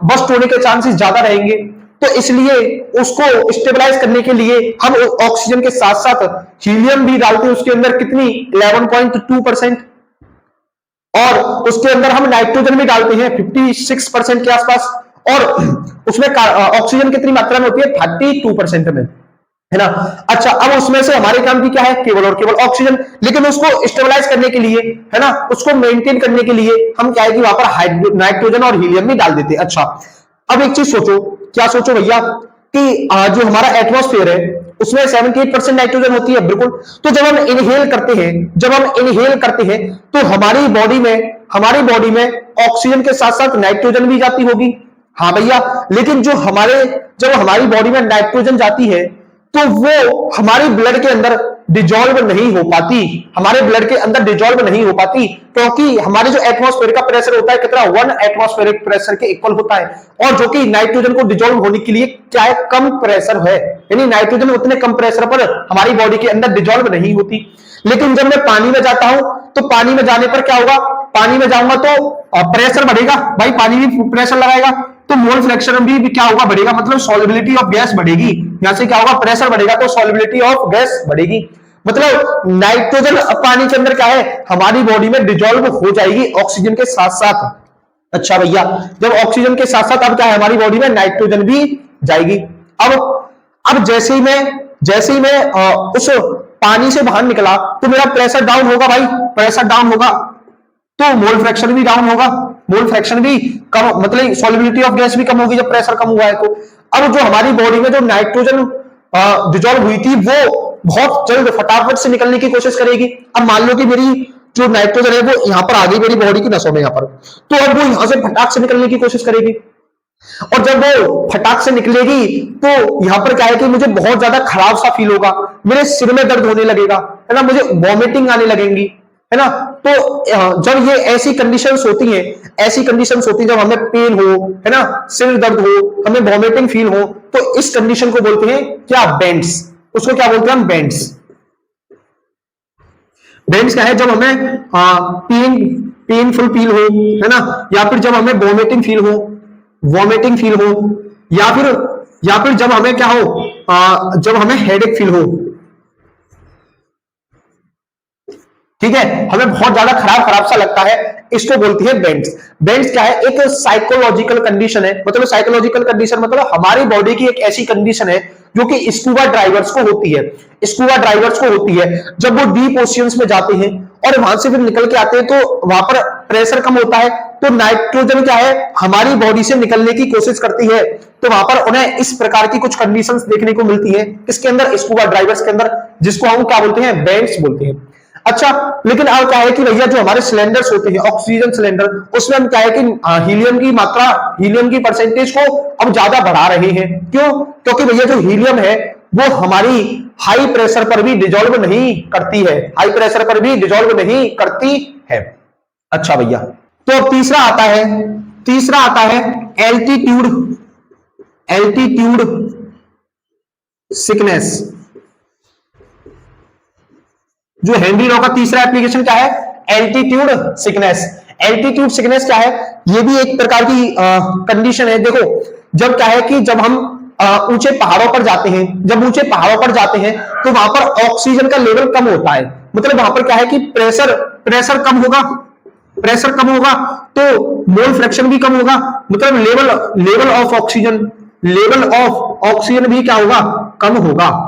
बस्ट होने के चांसेस ज्यादा रहेंगे। तो इसलिए उसको स्टेबलाइज करने के लिए हम ऑक्सीजन के साथ साथ हीलियम भी डालते हैं उसके अंदर, कितनी 11.2%, और उसके अंदर हम नाइट्रोजन भी डालते हैं 56% के आसपास, और उसमें ऑक्सीजन कितनी मात्रा में होती है, 32% में। है ना। अच्छा, अब उसमें से हमारे काम की क्या है, केवल और केवल ऑक्सीजन, लेकिन उसको स्टेबलाइज करने के लिए, है ना, उसको मेंटेन करने के लिए हम क्या है कि वहां पर नाइट्रोजन और हीलियम भी डाल देते हैं। अच्छा, अब एक चीज सोचो, क्या सोचो भैया कि जो हमारा एटमॉस्फेयर है उसमें 78% नाइट्रोजन होती है, बिल्कुल। तो जब हम इनहेल करते हैं, जब हम इनहेल करते हैं तो हमारी बॉडी में ऑक्सीजन के साथ साथ नाइट्रोजन भी जाती होगी। हाँ भैया, लेकिन जब हमारी बॉडी में नाइट्रोजन जाती है तो वो हमारी ब्लड के अंदर डिजोल्व नहीं हो पाती, हमारे ब्लड के अंदर डिजोल्व नहीं हो पाती, क्योंकि हमारे जो एटमॉस्फेयर का प्रेशर होता है कितना, 1 एटमॉस्फेरिक प्रेशर के इक्वल होता है, और जो कि नाइट्रोजन को डिजोल्व होने के लिए क्या है, कम प्रेशर है, यानी नाइट्रोजन उतने कम प्रेशर पर हमारी बॉडी के अंदर डिजोल्व नहीं होती। लेकिन जब मैं पानी में जाता हूं तो पानी में जाने पर क्या होगा, पानी में जाऊंगा तो प्रेशर बढ़ेगा भाई, पानी भी प्रेशर लगाएगा, तो मोल फ्रैक्शन भी क्या होगा, बढ़ेगा, मतलब सॉल्युबिलिटी ऑफ गैस बढ़ेगी। यहां से क्या होगा, प्रेशर बढ़ेगा तो सॉल्युबिलिटी ऑफ गैस बढ़ेगी, मतलब नाइट्रोजन पानी के अंदर क्या है, हमारी बॉडी में डिजोल्व हो जाएगी ऑक्सीजन के साथ साथ। अच्छा भैया, जब ऑक्सीजन के साथ साथ अब क्या है, हमारी बॉडी में नाइट्रोजन भी जाएगी। अब जैसे ही मैं उस पानी से बाहर निकला तो मेरा प्रेशर डाउन होगा भाई, प्रेशर डाउन होगा तो मोल फ्रैक्शन भी डाउन होगा, मोल फ्रैक्शन भी कम, मतलब सॉल्युबिलिटी ऑफ गैस भी कम होगी जब प्रेशर कम हुआ है तो। अब जो हमारी बॉडी में जो नाइट्रोजन डिजोल्व हुई थी वो बहुत जल्द फटाफट से निकलने की कोशिश करेगी। अब मान लो कि मेरी जो नाइट्रोजन है वो यहां पर आ गई मेरी बॉडी की नसों में यहां पर, तो अब वो यहां से फटाक से निकलने की कोशिश करेगी, और जब वो फटाक से निकलेगी तो यहां पर क्या है कि मुझे बहुत ज्यादा खराब सा फील होगा, मेरे सिर में दर्द होने लगेगा, है ना, मुझे वॉमिटिंग आने लगेंगी, है ना। तो जब ये ऐसी कंडीशंस होती हैं, ऐसी कंडीशंस होती हैं जब हमें पेन हो, है ना, सिर दर्द हो, हमें वॉमिटिंग फील हो, तो इस कंडीशन को बोलते हैं क्या, बेंड्स। उसको क्या बोलते हैं हम, बेंड्स। बेंड्स क्या है, जब हमें पेनफुल फील हो, है ना, या फिर जब हमें वॉमिटिंग फील हो, या फिर जब हमें क्या हो, जब हमें हेडेक फील हो, ठीक है, हमें बहुत ज्यादा खराब खराब सा लगता है, इसको बोलती है बेंड्स। बेंड्स क्या है, एक साइकोलॉजिकल कंडीशन है, मतलब साइकोलॉजिकल कंडीशन मतलब हमारी बॉडी की एक ऐसी कंडीशन है जो कि स्कूबा ड्राइवर्स को होती है, स्कूबा ड्राइवर्स को होती है, जब वो डीप ओशियंस में जाते हैं और वहां से फिर निकल के आते हैं तो वहां पर प्रेशर कम होता है, तो नाइट्रोजन क्या है, हमारी बॉडी से निकलने की कोशिश करती है, तो वहां पर उन्हें इस प्रकार की कुछ कंडीशंस देखने को मिलती है, किसके अंदर, स्कूबा ड्राइवर्स के अंदर, जिसको हम क्या बोलते हैं, बेंड्स बोलते हैं। अच्छा, लेकिन अब क्या है कि भैया जो हमारे सिलेंडर्स होते हैं, ऑक्सीजन सिलेंडर, उसमें हम क्या है कि हीलियम की मात्रा, हीलियम की परसेंटेज को अब ज्यादा बढ़ा रहे हैं। क्यों? क्योंकि भैया जो हीलियम है वो हमारी हाई प्रेशर पर भी डिजोल्व नहीं करती है, हाई प्रेशर पर भी डिजोल्व नहीं करती है। अच्छा भैया, तो अब तीसरा आता है एल्टीट्यूड, एल्टीट्यूड सिकनेस। जो हेनरी लॉ का तीसरा एप्लीकेशन क्या है, एल्टीट्यूड सिकनेस। एल्टीट्यूड सिकनेस क्या है, ये भी एक प्रकार की कंडीशन है। देखो, जब क्या है कि जब हम ऊंचे पहाड़ों पर जाते हैं, जब ऊंचे पहाड़ों पर जाते हैं तो वहां पर ऑक्सीजन का लेवल कम होता है, मतलब वहां पर क्या है कि प्रेशर कम होगा, प्रेशर कम होगा तो मोल फ्रैक्शन भी कम होगा, मतलब लेवल ऑफ ऑक्सीजन भी क्या होगा, कम होगा।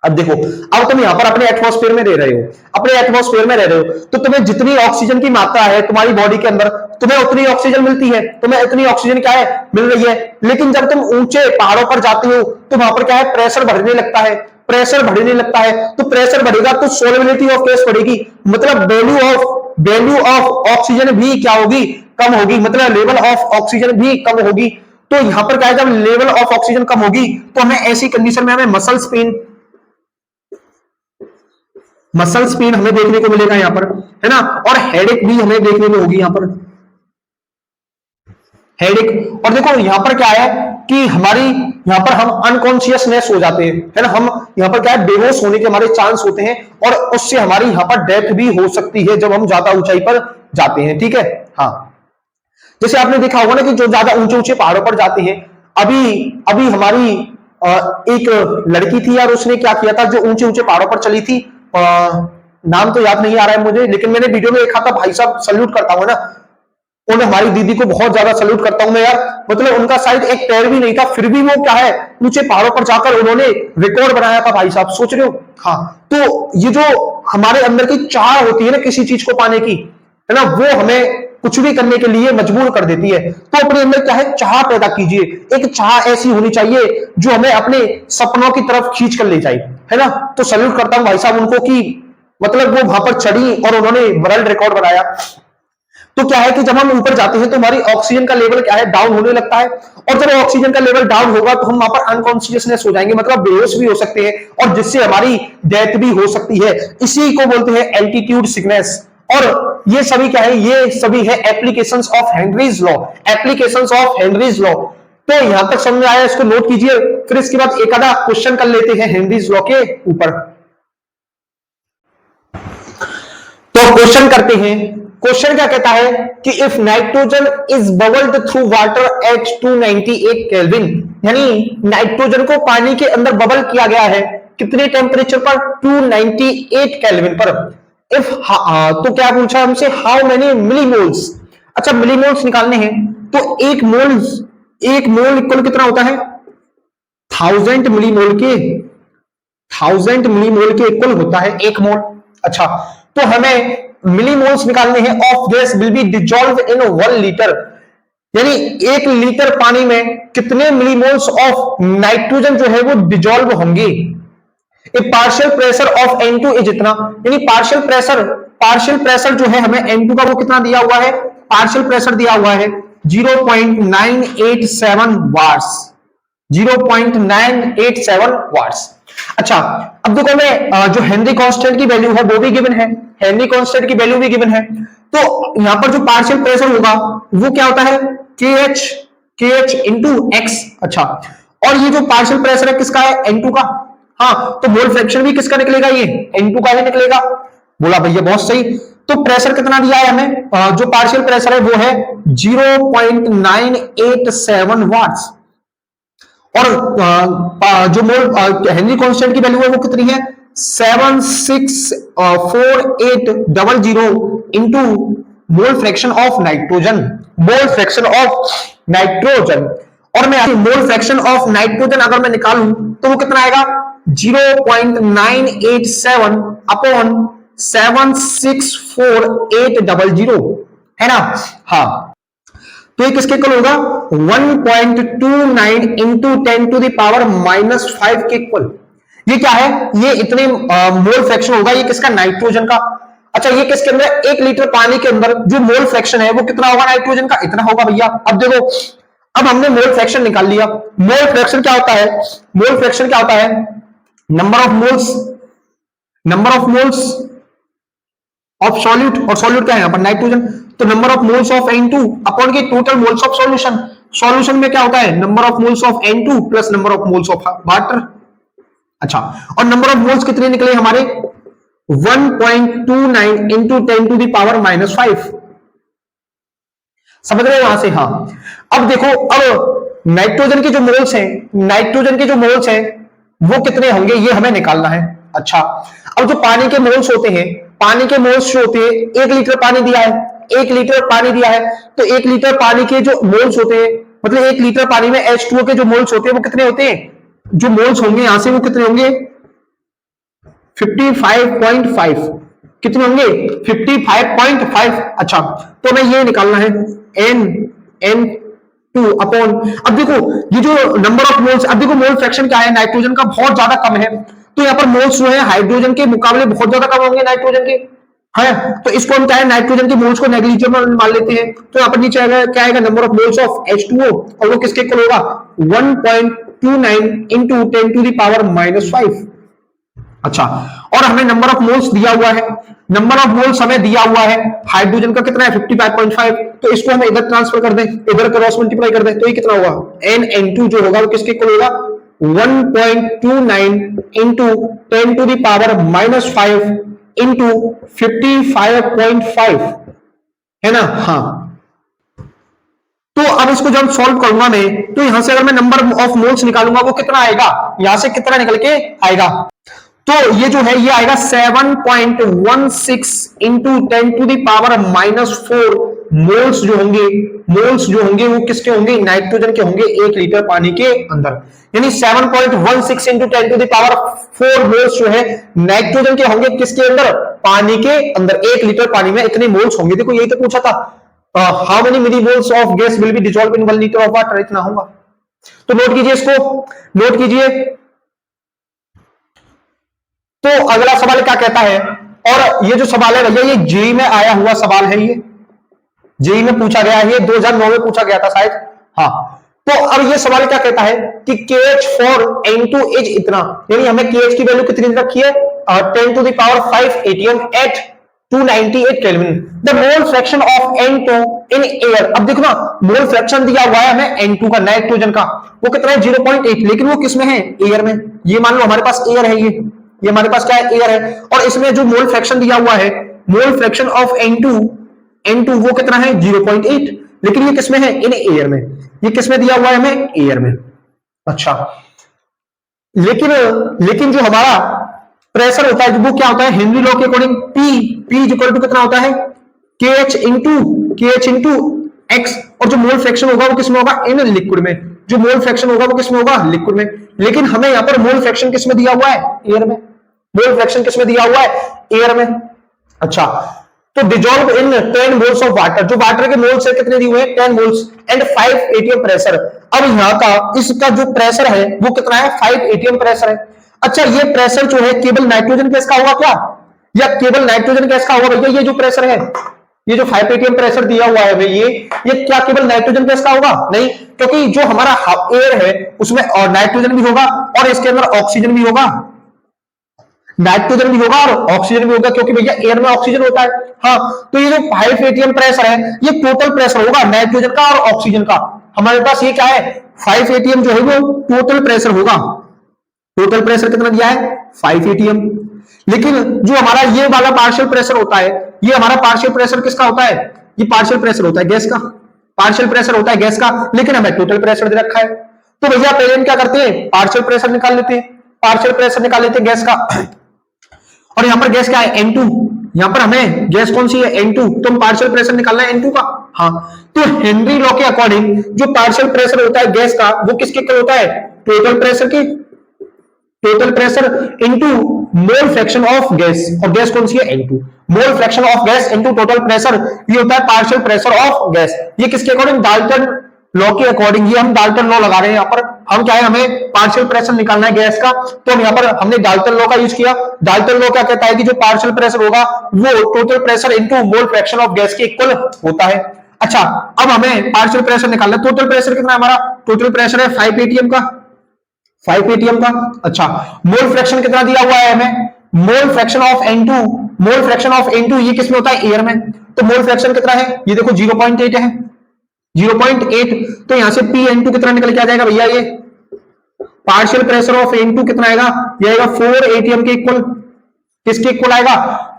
अब देखो, अब तुम यहां पर अपने एटमॉस्फेयर में रह रहे हो, अपने एटमॉस्फेयर में रह रहे हो, तो तुम्हें जितनी ऑक्सीजन की मात्रा है तुम्हारी बॉडी के अंदर, तुम्हें उतनी ऑक्सीजन मिलती है, तुम्हें उतनी ऑक्सीजन क्या है, मिल रही है। लेकिन जब तुम ऊंचे पहाड़ों पर जाते हो तो वहां पर क्या है, प्रेशर बढ़ने लगता है, प्रेशर बढ़ने लगता है, तो प्रेशर बढ़ेगा तो सोलिबिलिटी ऑफ गैस बढ़ेगी, मतलब वैल्यू ऑफ ऑक्सीजन भी क्या होगी, कम होगी, मतलब लेवल ऑफ ऑक्सीजन भी कम होगी। तो यहां पर क्या है, जब लेवल ऑफ ऑक्सीजन कम होगी तो हमें ऐसी कंडीशन में हमें मसल पेन हमें देखने को मिलेगा यहां पर, है ना, और हेडेक भी हमें देखने को होगी यहां पर, हेडेक। और देखो यहां पर क्या है कि हमारी यहां पर हम अनकॉन्शियसनेस हो जाते हैं, है ना, हम यहां पर क्या है, बेहोश होने के हमारे चांस होते हैं, और उससे हमारी यहां पर डेथ भी हो सकती है जब हम ज्यादा ऊंचाई पर जाते हैं, ठीक है। हाँ, जैसे आपने देखा होगा ना कि जो ज्यादा ऊंचे ऊंचे पहाड़ों पर जाते हैं, अभी अभी हमारी एक लड़की थी यार, उसने क्या किया था, जो ऊंचे ऊंचे पहाड़ों पर चली थी, नाम तो याद नहीं आ रहा है मुझे, लेकिन मैंने वीडियो में देखा था, भाई साहब सल्यूट करता हूं ना, और हमारी दीदी को बहुत ज्यादा सल्यूट करता हूं मैं यार, मतलब उनका शायद एक पैर भी नहीं था, फिर भी वो क्या है, ऊंचे पहाड़ों पर जाकर उन्होंने रिकॉर्ड बनाया था भाई साहब, सोच रहे हो। हाँ, तो ये जो हमारे अंदर की चाह होती है ना किसी चीज को पाने की, है ना, वो हमें कुछ भी करने के लिए मजबूर कर देती है। तो अपने अंदर क्या है, चाह पैदा कीजिए, एक चाह ऐसी होनी चाहिए जो हमें अपने सपनों की तरफ खींच कर ले जाए, है ना। तो सल्यूट करता हूं भाई साहब उनको कि मतलब वो वहां पर चढ़ी और उन्होंने वर्ल्ड रिकॉर्ड बनाया। तो क्या है कि जब हम ऊपर जाते हैं तो हमारी ऑक्सीजन का लेवल क्या है, डाउन होने लगता है, और जब ऑक्सीजन का लेवल डाउन होगा तो हम वहां पर अनकॉन्शियसनेस हो जाएंगे, मतलब बेहोश भी हो सकते हैं, और जिससे हमारी डेथ भी हो सकती है। इसी को बोलते हैं एल्टीट्यूड सिकनेस। और ये सभी क्या है, ये सभी है applications of Henry's law, applications of Henry's law. तो यहां तक समझ आया, इसको नोट कीजिए, फिर इसके बाद एक आधा क्वेश्चन कर लेते हैं हेनरीज लॉ के ऊपर। तो क्वेश्चन करते हैं। क्वेश्चन क्या कहता है कि if nitrogen is bubbled through water at 298 kelvin, यानी नाइट्रोजन को पानी के अंदर बबल किया गया है कितने टेम्परेचर पर, 298 केल्विन पर। इफ तो क्या पूछा हमसे, हाउ मेनी मिलीमोल्स। अच्छा, मिलीमोल्स निकालने हैं, तो एक मोल इक्वल कितना होता है, 1000 मिलीमोल के, 1000 मिलीमोल के इक्वल होता है एक मोल। अच्छा, तो हमें मिलीमोल्स निकालने हैं of gas will be dissolve in 1 litre, यानी 1 लीटर पानी में कितने मिलीमोल्स ऑफ नाइट्रोजन जो है वो डिजॉल्व होंगे। A partial pressure of N2 is इतना, यानी पार्शियल प्रेशर जो है हमें N2 का वो कितना दिया हुआ है, पार्शियल प्रेशर दिया हुआ है 0.987 वाट्स, 0.987 वाट्स। अच्छा, अब देखो मैं जो हेनरी कांस्टेंट की वैल्यू है वो भी गिवन है, हेनरी कांस्टेंट की वैल्यू भी गिवन है, तो यहां पर जो पार्शियल प्रेशर होगा वो क्या होता है, KH इंटू एक्स। अच्छा, और ये जो पार्शियल प्रेशर है किसका है, N2 का। हाँ, तो मोल फ्रैक्शन भी किसका निकलेगा, ये N2 का ही निकलेगा। बोला भैया बहुत सही। तो प्रेशर कितना दिया है हमें, जो पार्शियल प्रेशर है वो है 0.987 वाट्स, और जो मोल हेनरी कांस्टेंट की वैल्यू है वो कितनी है, 764,800 into mole fraction of nitrogen, mole fraction of nitrogen. और मैं मोल फ्रैक्शन ऑफ नाइट्रोजन अगर मैं निकालूं तो वो कितना आएगा, 0.987 अपॉन 764,800, है ना। हाँ, तो ये किसके इक्वल होगा, 1.29 इंटू 10⁻⁻5 के इक्वल। ये क्या है, ये इतने मोल फ्रैक्शन होगा, ये किसका, नाइट्रोजन का। अच्छा, ये किसके अंदर, 1 लीटर पानी के अंदर जो मोल फ्रैक्शन है वो कितना होगा, नाइट्रोजन का इतना होगा भैया। अब देखो, अब हमने मोल फ्रैक्शन निकाल लिया। मोल फ्रैक्शन क्या होता है, मोल फ्रैक्शन क्या होता है, number of moles of solute, और सॉल्यूट क्या है यहाँ पर, नाइट्रोजन, तो number of moles of N2 upon के total moles of solution. Solution में क्या होता है, number of moles of N2 plus number of moles of water. अच्छा, और नंबर ऑफ मोल्स कितने निकले हमारे, 1.29 इंटू 10⁻⁻5। समझ रहे हो वहां से। हाँ, अब देखो, अब नाइट्रोजन के जो मोल्स हैं वो कितने होंगे, ये हमें निकालना है। अच्छा, अब जो पानी के मोल्स होते हैं, पानी के मोल्स जो होते हैं, 1 लीटर पानी दिया है, 1 लीटर पानी दिया है, तो 1 लीटर पानी के जो मोल्स होते हैं, मतलब 1 लीटर पानी में H2O के जो मोल्स होते हैं वो कितने होते हैं, जो मोल्स होंगे यहां से वो कितने होंगे, 55.5, कितने होंगे, 55.5। अच्छा, तो हमें ये निकालना है N2 अपॉन, अब देखो ये जो नंबर ऑफ मोल्स, अब देखो मोल फ्रैक्शन क्या है, नाइट्रोजन का बहुत ज्यादा कम है, तो यहाँ पर मोल्स जो है हाइड्रोजन के मुकाबले बहुत ज्यादा कम होंगे नाइट्रोजन के, है। तो इसको हम क्या है, नाइट्रोजन के मोल्स को नेग्लिजिबल मान लेते हैं, तो यहाँ पर नीचे आएगा क्या आएगा, number of moles of H2O, और वो किसके इक्वल होगा, 1.29 इंटू 10⁻⁻5। अच्छा, और हमें नंबर ऑफ मोल्स दिया हुआ है, नंबर ऑफ मोल्स हमें दिया हुआ है हाइड्रोजन का कितना है, 55.5, तो इसको हम इधर ट्रांसफर कर दें, इधर क्रॉस मल्टीप्लाई कर दें, तो ये कितना होगा, N2 जो होगा वो किसके इक्वल होगा, 1.29 इंटू 10⁻⁻5 इंटू 55.5, है ना। हाँ, तो अब इसको जब सॉल्व करूंगा मैं, तो यहां से अगर मैं नंबर ऑफ मोल्स निकालूंगा वो कितना आएगा, यहां से कितना निकल के आएगा, तो ये जो है ये आएगा 7.16 इंटू 10⁻⁻4 मोल्स जो होंगे वो किसके होंगे, नाइट्रोजन के होंगे 1 लीटर पानी के अंदर। यानी 7.16 into 10 to the power 4 moles जो है नाइट्रोजन के होंगे किसके अंदर, पानी के अंदर। 1 लीटर पानी में इतने मोल्स होंगे। देखो यही तो पूछा था, how many millimoles of gas will be dissolve in 1 litre of water, इतना होगा। तो नोट कीजिए इसको, नोट कीजिए। तो अगला सवाल क्या कहता है, और ये जो सवाल है भैया ये जेई में आया हुआ सवाल है, ये जेई में पूछा गया है, ये 2009 में पूछा गया था शायद। हाँ, तो अब ये सवाल क्या कहता है कि KH for N2 इज इतना, यानी हमें KH की वैल्यू कितनी रखी है, 10 to the power 5 atm at 298 kelvin. The mole fraction of N2 in air. अब देखो ना, मोल फ्रैक्शन दिया हुआ है हमें N2 का, नाइट्रोजन का, वो कितना है 0.8, लेकिन वो किसमें है, एयर में। ये मान लो हमारे पास एयर है, ये हमारे पास क्या है, एयर है। और इसमें जो मोल फ्रैक्शन दिया हुआ है, मोल फ्रैक्शन ऑफ N2 वो कितना है 0.8, लेकिन ये किसमें है, इन एयर में। ये किसमें दिया हुआ है हमें, एयर में। अच्छा, लेकिन जो हमारा प्रेशर होता है वो क्या होता है, हेनरी लॉ के अकॉर्डिंग P इक्वल टू कितना होता है, KH इंटू X। और जो मोल फ्रैक्शन होगा वो किसमें होगा, इन लिक्विड में। जो मोल फ्रैक्शन होगा वो किसमें होगा, लिक्विड में। लेकिन हमें यहां पर मोल फ्रैक्शन किसमें दिया हुआ है, एयर में। मोल फ्रैक्शन किसमें दिया हुआ है, एयर में। अच्छा, तो dissolve in 10 moles of water, जो वाटर के मोल्स है कितने दिए हुए हैं, 10 मोल्स एंड 5 atm प्रेशर। अब यहाँ का इसका जो प्रेशर है वो कितना है, 5 atm प्रेशर है। अच्छा, ये प्रेशर जो है केवल नाइट्रोजन गैस का होगा क्या, या केवल नाइट्रोजन गैस का होगा भैया, ये जो प्रेशर है, ये जो 5 atm प्रेशर दिया हुआ है ये क्या केवल नाइट्रोजन गैस का होगा, नहीं, क्योंकि जो हमारा एयर है उसमें और नाइट्रोजन भी होगा और इसके अंदर ऑक्सीजन भी होगा, नाइट्रोजन भी होगा और ऑक्सीजन भी होगा, क्योंकि भैया एयर में ऑक्सीजन होता है। हाँ, तो ये जो 5 atm प्रेशर है ये टोटल प्रेशर होगा नाइट्रोजन का और ऑक्सीजन का। हमारे पास ये क्या है, 5 atm जो है वो टोटल प्रेशर होगा। टोटल प्रेशर कितना दिया है, 5 atm। लेकिन जो हमारा ये वाला पार्शियल प्रेशर होता है, ये हमारा पार्शियल प्रेशर किसका होता है, ये पार्शियल प्रेशर होता है गैस का, पार्शियल प्रेशर होता है गैस का, लेकिन हमें टोटल प्रेशर दे रखा है। तो भैया पहले हम क्या करते हैं, पार्शियल प्रेशर निकाल लेते हैं, पार्शियल प्रेशर निकाल लेते हैं गैस का। और यहां पर गैस क्या है, N2। यहां पर हमें गैस कौन सी है, N2। तो हम पार्शियल प्रेशर निकालना है N2 का। हाँ, तो हेनरी लॉ के अकॉर्डिंग जो पार्शियल प्रेशर होता है गैस का वो किसके इक्वल होता है, टोटल प्रेशर के, total pressure into mole fraction of gas. और गैस कौन सी है, N2। Mole fraction of gas into total pressure, ये होता है पार्शियल प्रेशर ऑफ गैस। ये किसके अकॉर्डिंग, डाल्टन लॉ के अकॉर्डिंग। ये हम डाल्टन लॉ लगा रहे हैं यहाँ पर, हम क्या है, हमें पार्शियल प्रेशर निकालना है गैस का, तो हम यहाँ पर हमने डाल्टन लॉ का यूज किया। डाल्टन लॉ क्या कहता है कि जो पार्शियल प्रेशर होगा वो total pressure into mole fraction of gas के इक्वल होता है। अच्छा, अब हमें पार्शियल प्रेशर निकालना है। टोटल प्रेशर कितना है हमारा, टोटल प्रेशर है 5 atm का, 5 atm का। अच्छा, मोल फ्रैक्शन कितना दिया हुआ है हमें, mole fraction of N2, mole fraction of N2 ये किसमें होता है, एयर में। तो मोल फ्रैक्शन कितना है, ये देखो 0.8 है, 0.8। तो यहां से P/N2 कितना निकल के आ जाएगा भैया, ये पार्शियल प्रेशर ऑफ N2 कितना आएगा, ये आएगा 4 atm के इक्वल। किसके इक्वल आएगा,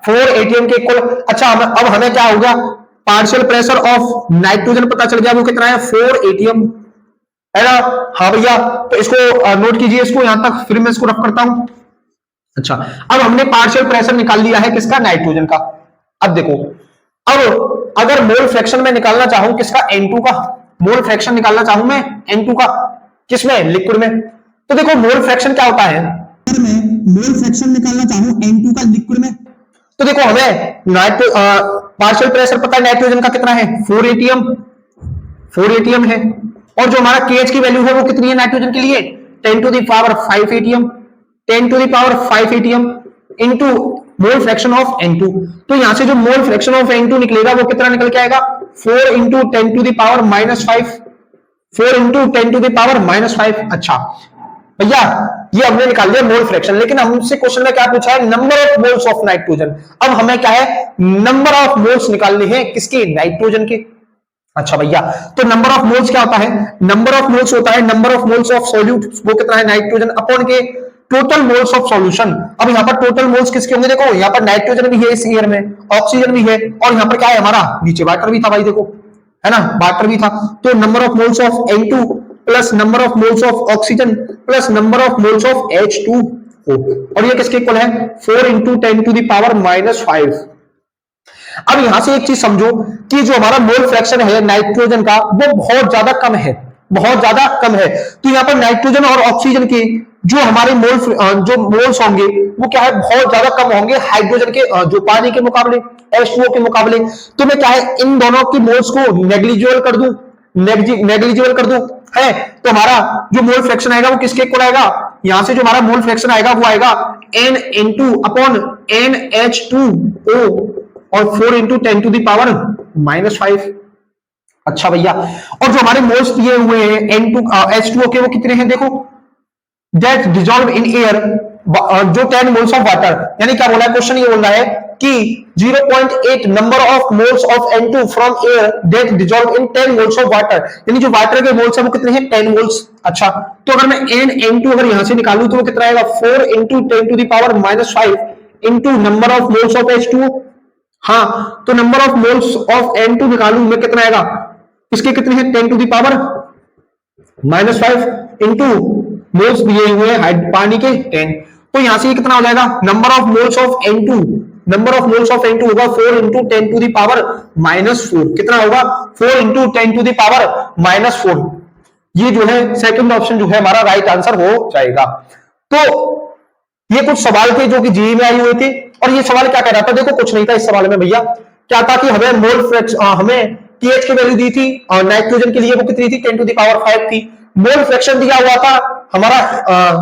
4 atm के इक्वल। अच्छा, अब हमें क्या होगा, पार्शियल प्रेशर ऑफ नाइट्रोजन पता चल गया, वो कितना है 4 atm है ना। हाँ भैया, तो इसको नोट कीजिए इसको यहां तक, फिर मैं इसको रफ करता हूं। अच्छा, अब हमने पार्शियल प्रेशर निकाल लिया है किसका, नाइट्रोजन का। अब देखो, अब अगर मोल फ्रैक्शन में निकालना चाहूं किसका, N2 का, मोल फ्रैक्शन निकालना चाहूं मैं N2 का, किसमें, लिक्विड में। तो देखो मोल फ्रैक्शन क्या होता है, मोल फ्रैक्शन निकालना चाहूं N2 का लिक्विड में, तो देखो हमें पार्शियल प्रेशर पता है नाइट्रोजन का कितना है, 4 atm, 4 atm है। और जो हमारा KH की वैल्यू है वो कितनी है नाइट्रोजन के लिए, 10 to the power 5 atm, 10 to the power 5 atm into mole fraction of N2। तो यहां से जो मोल फ्रैक्शन ऑफ N2 निकलेगा वो कितना निकल के आएगा, 4 into 10 to the power -5, 4 into 10 to the power -5। अच्छा भैया, ये हमने निकाल लिया मोल फ्रैक्शन, लेकिन हमसे क्वेश्चन में क्या पूछा है, number of moles of nitrogen. अब हमें क्या है, नंबर ऑफ मोल्स निकालने हैं किसके, नाइट्रोजन के। अच्छा भैया, तो नंबर ऑफ मोल्स क्या होता है, नंबर ऑफ मोल्स होता है number of moles of solute, वो कितना है, नाइट्रोजन अपॉन के टोटल मोल्स ऑफ सॉल्यूशन। अब यहाँ पर टोटल मोल्स किसके होंगे, देखो यहाँ पर नाइट्रोजन भी है इस एयर में, ऑक्सीजन भी है, और यहाँ पर क्या है हमारा, नीचे वाटर भी था भाई, देखो है ना, वाटर भी था। तो number of moles of N2 plus number of moles of oxygen plus number of moles of H2O, और ये किसके इक्वल है, 4 इंटू 10 to the power -5। अब यहां से एक चीज समझो कि जो हमारा मोल फ्रैक्शन है नाइट्रोजन का वो बहुत ज्यादा कम है, बहुत ज्यादा कम है। तो यहाँ पर नाइट्रोजन और ऑक्सीजन के जो हमारे जो मोल्स होंगे वो क्या है, बहुत ज्यादा कम होंगे हाइड्रोजन के जो पानी के मुकाबले, H2O के मुकाबले। तो मैं क्या है इन दोनों की मोल्स को नेग्लिजिबल कर दूं, नेग्लिजिबल कर दूं है, तो हमारा जो मोल फ्रैक्शन आएगा वो किसके इक्वल आएगा, यहां से जो हमारा मोल फ्रैक्शन आएगा वो आएगा N अपॉन NH2O और 4 इंटू 10 टू द पावर -5। अच्छा भैया, और जो हमारे मोल्स दिए हुए हैं H2O के वो कितने हैं देखो, दैट डिजॉल्व इन एयर, जो 10 मोल्स ऑफ वाटर, यानी क्या बोला है क्वेश्चन, ये बोल रहा है कि 0.8 number of moles of N2 from air that dissolve in 10 moles of water, यानी जो वाटर के मोल्स है वो कितने हैं 10 मोल्स। अच्छा, तो अगर मैं N अगर यहां से निकालूं तो वो कितना आएगा 4 into 10 to the power -5 into number of moles of H2O। हाँ, तो number of moles of N2 निकालूं मैं कितना आएगा, इसके कितने हैं 10 to the power -5 into moles दिए हुए पानी के 10, तो यहां से कितना हो जाएगा number of moles of N2, number of moles of N2 होगा 4 इंटू 10 टू द पावर -4, कितना होगा 4 इंटू 10 टू द पावर -4। ये जो है सेकंड ऑप्शन जो है हमारा राइट आंसर हो जाएगा। तो ये कुछ सवाल थे जो कि जीई में आए हुए थे, और ये सवाल क्या कह रहा था, देखो कुछ नहीं था इस सवाल में भैया, क्या था कि हमें मोल फ्रैक्शन, हमें pH की वैल्यू दी थी और नाइट्रोजन के लिए वो कितनी थी 10 टू द पावर 5 थी, मोल फ्रैक्शन दिया हुआ था हमारा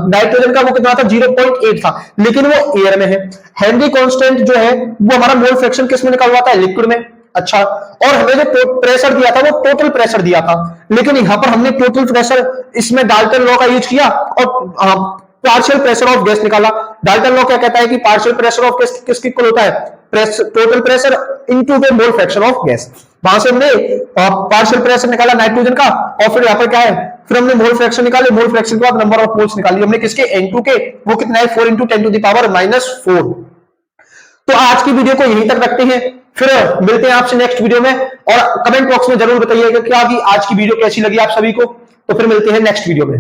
नाइट्रोजन का वो कितना था 0.8 था, लेकिन वो एयर में है। हेनरी कांस्टेंट जो है वो हमारा मोल फ्रैक्शन किस में निकल हुआ था, लिक्विड में। अच्छा, और हमें जो प्रेशर दिया था वो टोटल प्रेशर दिया था, लेकिन यहां पर हमने टोटल प्रेशर इसमें डाल्टन लॉ का यूज किया और पार्शियल प्रेशर ऑफ गैस निकाला। डाल्टन लॉ क्या कहता है कि पार्शियल प्रेशर ऑफ गैस किसके इक्वल होता है, total pressure into the mole fraction of gas. वहां से हमने पार्शियल प्रेशर निकाला नाइट्रोजन का, और फिर यहाँ पर क्या है, फिर हमने मोल फ्रैक्शन निकाले, मोल फ्रैक्शन के बाद नंबर ऑफ मोल्स निकाली हमने किसके N2 के, वो कितना है 4 इंटू 10 टू द पावर -4। तो आज की वीडियो को यहीं तक रखते हैं, फिर मिलते हैं आपसे नेक्स्ट वीडियो में, और कमेंट बॉक्स में जरूर बताइएगा कि आज की वीडियो कैसी लगी आप सभी को। तो फिर मिलते हैं नेक्स्ट वीडियो में।